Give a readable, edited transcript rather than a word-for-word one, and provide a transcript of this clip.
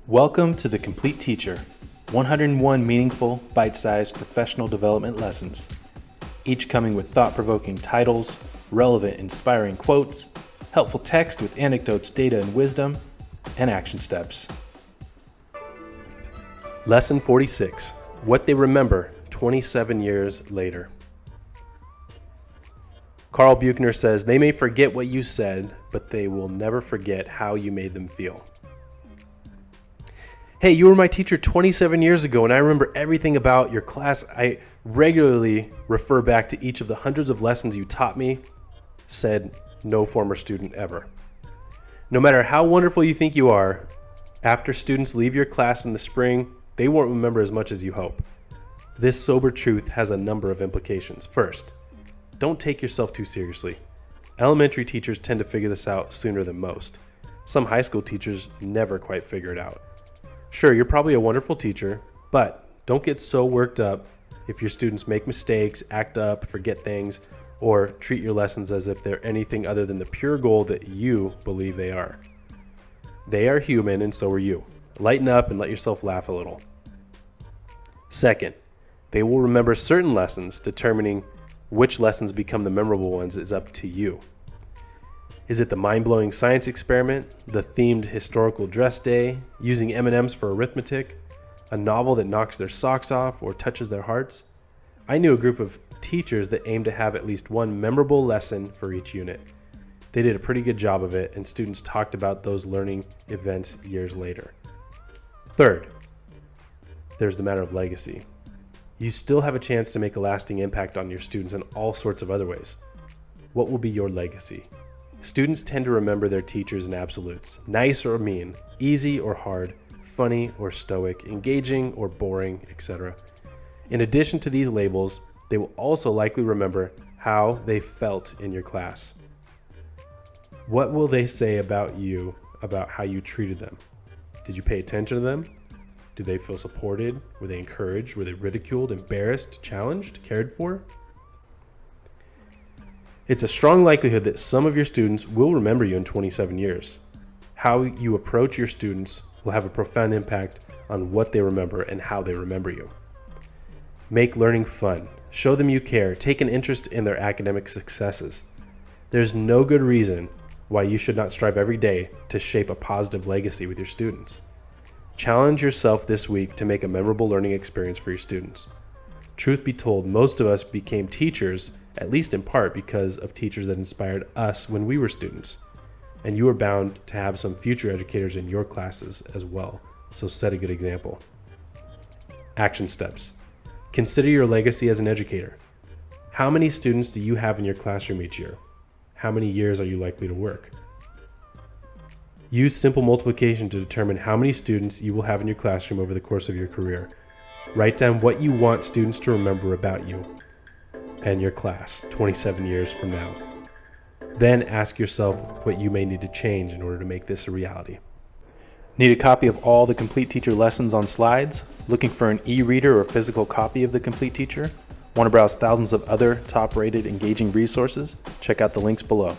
Welcome to The Complete Teacher, 101 meaningful, bite-sized professional development lessons, each coming with thought-provoking titles, relevant, inspiring quotes, helpful text with anecdotes, data, and wisdom, and action steps. Lesson 46, What They Remember 27 Years Later. Carl Buchner says, "They may forget what you said, but they will never forget how you made them feel." Hey, you were my teacher 27 years ago, and I remember everything about your class. I regularly refer back to each of the hundreds of lessons you taught me, said no former student ever. No matter how wonderful you think you are, after students leave your class in the spring, they won't remember as much as you hope. This sober truth has a number of implications. First, don't take yourself too seriously. Elementary teachers tend to figure this out sooner than most. Some high school teachers never quite figure it out. Sure, you're probably a wonderful teacher, but don't get so worked up if your students make mistakes, act up, forget things, or treat your lessons as if they're anything other than the pure gold that you believe they are. They are human, and so are you. Lighten up and let yourself laugh a little. Second, they will remember certain lessons. Determining which lessons become the memorable ones is up to you. Is it the mind-blowing science experiment, the themed historical dress day, using M&Ms for arithmetic, a novel that knocks their socks off or touches their hearts? I knew a group of teachers that aimed to have at least one memorable lesson for each unit. They did a pretty good job of it, and students talked about those learning events years later. Third, there's the matter of legacy. You still have a chance to make a lasting impact on your students in all sorts of other ways. What will be your legacy? Students tend to remember their teachers in absolutes, nice or mean, easy or hard, funny or stoic, engaging or boring, etc. In addition to these labels, they will also likely remember how they felt in your class. What will they say about you, about how you treated them? Did you pay attention to them? Did they feel supported? Were they encouraged? Were they ridiculed, embarrassed, challenged, cared for? It's a strong likelihood that some of your students will remember you in 27 years. How you approach your students will have a profound impact on what they remember and how they remember you. Make learning fun. Show them you care. Take an interest in their academic successes. There's no good reason why you should not strive every day to shape a positive legacy with your students. Challenge yourself this week to make a memorable learning experience for your students. Truth be told, most of us became teachers, at least in part because of teachers that inspired us when we were students. And you are bound to have some future educators in your classes as well, so set a good example. Action steps. Consider your legacy as an educator. How many students do you have in your classroom each year? How many years are you likely to work? Use simple multiplication to determine how many students you will have in your classroom over the course of your career. Write down what you want students to remember about you and your class 27 years from now. Then ask yourself what you may need to change in order to make this a reality. Need a copy of all the Complete Teacher lessons on slides? Looking for an e-reader or physical copy of the Complete Teacher? Want to browse thousands of other top-rated, engaging resources? Check out the links below.